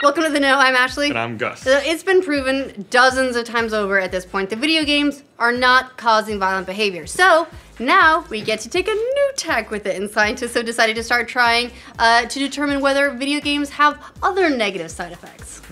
Welcome to The Know, I'm Ashley. And I'm Gus. So it's been proven dozens of times over at this point that video games are not causing violent behavior. So now we get to take a new tack with it, and scientists have decided to start trying to determine whether video games have other negative side effects.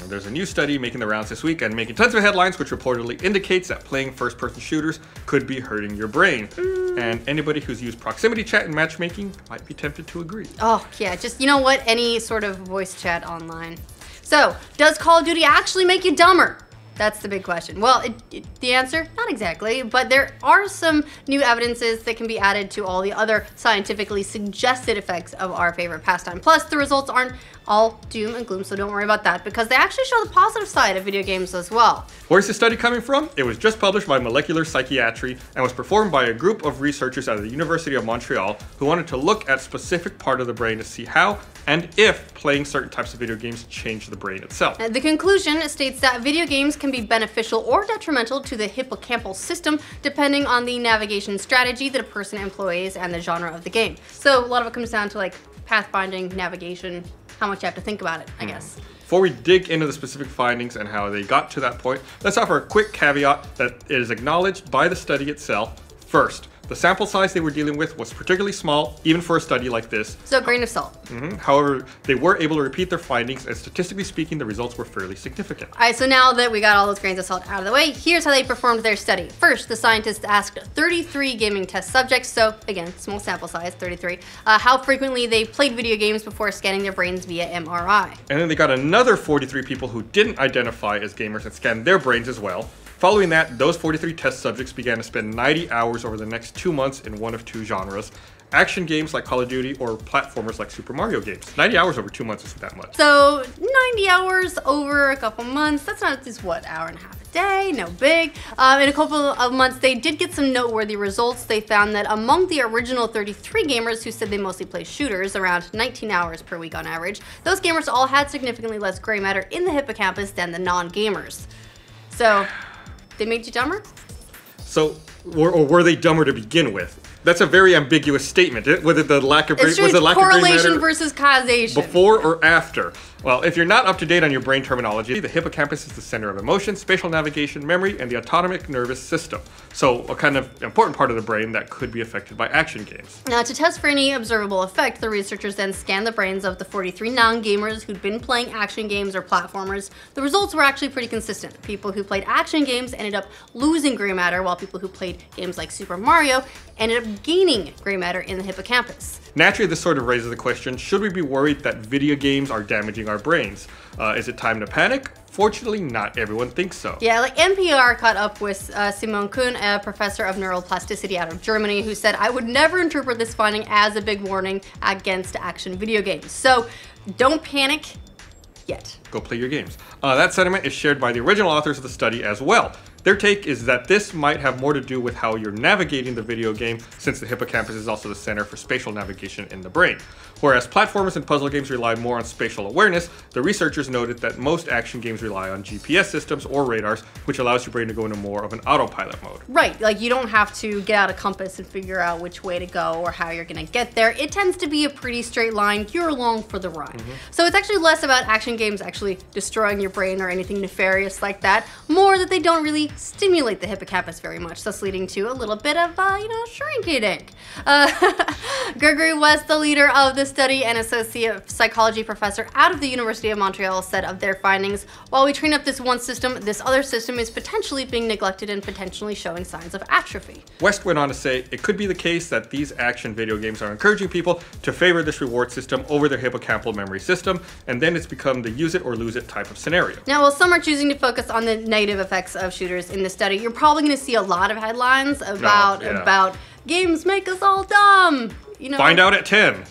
There's a new study making the rounds this week and making tons of headlines, which reportedly indicates that playing first-person shooters could be hurting your brain. And anybody who's used proximity chat and matchmaking might be tempted to agree. Oh yeah, just, you know what, any sort of voice chat online. So, does Call of Duty actually make you dumber? That's the big question. Well, the answer, not exactly, but there are some new evidences that can be added to all the other scientifically suggested effects of our favorite pastime. Plus, the results aren't all doom and gloom, so don't worry about that, because they actually show the positive side of video games as well. Where's the study coming from? It was just published by Molecular Psychiatry and was performed by a group of researchers out of the University of Montreal who wanted to look at a specific part of the brain to see how and if playing certain types of video games change the brain itself. The conclusion states that video games can be beneficial or detrimental to the hippocampal system depending on the navigation strategy that a person employs and the genre of the game. So a lot of it comes down to like pathfinding, navigation, how much you have to think about it, I guess. Before we dig into the specific findings and how they got to that point, let's offer a quick caveat that it is acknowledged by the study itself. First, the sample size they were dealing with was particularly small, even for a study like this. So a grain of salt. However, they were able to repeat their findings, and statistically speaking, the results were fairly significant. All right, so now that we got all those grains of salt out of the way, here's how they performed their study. First, the scientists asked 33 gaming test subjects, so again, small sample size, 33, how frequently they played video games before scanning their brains via MRI. And then they got another 43 people who didn't identify as gamers and scanned their brains as well. Following that, those 43 test subjects began to spend 90 hours over the next 2 months in one of two genres: action games like Call of Duty or platformers like Super Mario games. 90 hours over 2 months isn't that much. So 90 hours over a couple months, that's not just what, hour and a half a day, no big. In a couple of months, they did get some noteworthy results. They found that among the original 33 gamers who said they mostly play shooters, around 19 hours per week on average, those gamers all had significantly less gray matter in the hippocampus than the non-gamers. So, they made you dumber? So, or were they dumber to begin with? That's a very ambiguous statement. Was it the lack of It's correlation versus causation. Before or after? Well, if you're not up to date on your brain terminology, the hippocampus is the center of emotion, spatial navigation, memory, and the autonomic nervous system. So a kind of important part of the brain that could be affected by action games. Now, to test for any observable effect, the researchers then scanned the brains of the 43 non-gamers who'd been playing action games or platformers. The results were actually pretty consistent. People who played action games ended up losing gray matter, while people who played games like Super Mario ended up gaining gray matter in the hippocampus. Naturally, this sort of raises the question, should we be worried that video games are damaging our brains? Is it time to panic? Fortunately, not everyone thinks so. Yeah, like NPR caught up with Simon Kuhn, a professor of neuroplasticity out of Germany, who said, "I would never interpret this finding as a big warning against action video games. So don't panic yet. Go play your games." That sentiment is shared by the original authors of the study as well. Their take is that this might have more to do with how you're navigating the video game, since the hippocampus is also the center for spatial navigation in the brain. Whereas platformers and puzzle games rely more on spatial awareness, the researchers noted that most action games rely on GPS systems or radars, which allows your brain to go into more of an autopilot mode. Right, like you don't have to get out a compass and figure out which way to go or how you're gonna get there. It tends to be a pretty straight line. You're along for the ride. So it's actually less about action games actually destroying your brain or anything nefarious like that, more that they don't really stimulate the hippocampus very much, thus leading to a little bit of, shrinky-dink. Gregory West, the leader of the study and associate psychology professor out of the University of Montreal, said of their findings, "While we train up this one system, this other system is potentially being neglected and potentially showing signs of atrophy." West went on to say, it could be the case that these action video games are encouraging people to favor this reward system over their hippocampal memory system, and then it's become the use it or lose it type of scenario. Now, while some are choosing to focus on the negative effects of shooters in this study, you're probably going to see a lot of headlines about games make us all dumb. Find out at 10.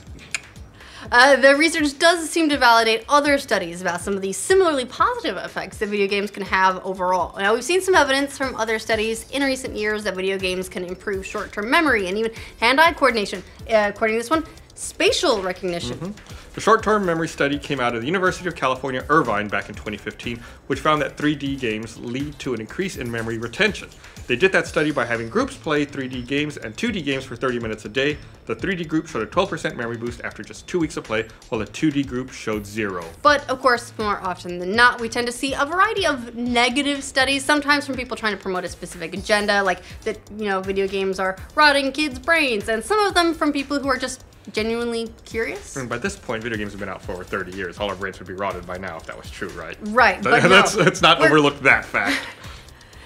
The research does seem to validate other studies about some of the similarly positive effects that video games can have overall. Now, we've seen some evidence from other studies in recent years that video games can improve short-term memory and even hand-eye coordination. According to this one, spatial recognition. The short-term memory study came out of the University of California, Irvine back in 2015, which found that 3D games lead to an increase in memory retention. They did that study by having groups play 3D games and 2D games for 30 minutes a day. The 3D group showed a 12% memory boost after just 2 weeks of play, while the 2D group showed 0. But of course, more often than not, we tend to see a variety of negative studies, sometimes from people trying to promote a specific agenda, like that, video games are rotting kids' brains, and some of them from people who are just genuinely curious. And by this point, video games have been out for over 30 years. All our brains would be rotted by now if that was true, right? Right, but let's not overlook that fact.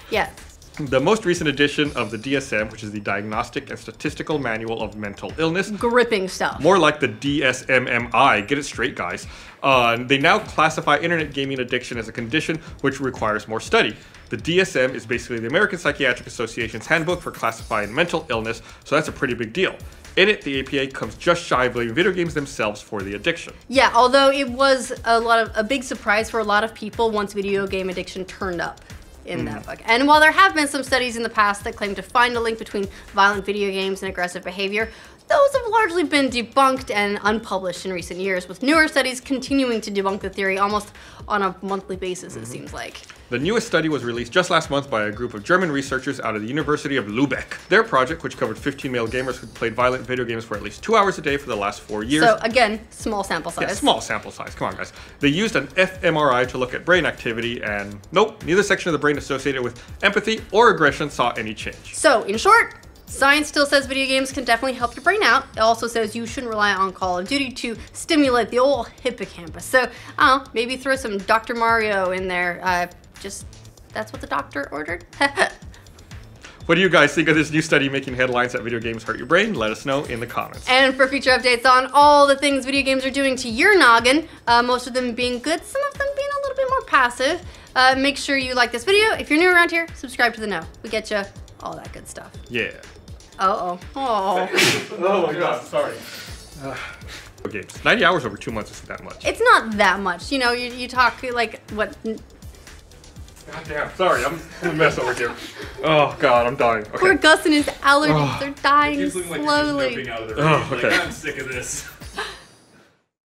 Yeah. The most recent edition of the DSM, which is the Diagnostic and Statistical Manual of Mental Illness. Gripping stuff. More like the DSMMI. Get it straight, guys. They now classify internet gaming addiction as a condition which requires more study. The DSM is basically the American Psychiatric Association's handbook for classifying mental illness, so that's a pretty big deal. In it, the APA comes just shy of blaming video games themselves for the addiction. Yeah, although it was a big surprise for a lot of people once video game addiction turned up in that book. And while there have been some studies in the past that claim to find a link between violent video games and aggressive behavior, those have largely been debunked and unpublished in recent years, with newer studies continuing to debunk the theory almost on a monthly basis, it seems like. The newest study was released just last month by a group of German researchers out of the University of Lübeck. Their project, which covered 15 male gamers who played violent video games for at least 2 hours a day for the last 4 years. So again, small sample size. Yeah, small sample size. Come on, guys. They used an fMRI to look at brain activity, and nope, neither section of the brain associated with empathy or aggression saw any change. So, in short, science still says video games can definitely help your brain out. It also says you shouldn't rely on Call of Duty to stimulate the old hippocampus. So, I don't know, maybe throw some Dr. Mario in there. That's what the doctor ordered. What do you guys think of this new study making headlines that video games hurt your brain? Let us know in the comments. And for future updates on all the things video games are doing to your noggin, most of them being good, some of them being a little bit more passive, make sure you like this video. If you're new around here, subscribe to the know. We get you all that good stuff. Yeah. Oh. Oh my god, sorry. Games. 90 hours over 2 months isn't that much. It's not that much. You talk like, what? God damn, sorry, I'm a mess over here. Oh god, I'm dying. Okay. Poor Gus and his allergies are dying Like slowly. out of the Oh, okay. I'm sick of this.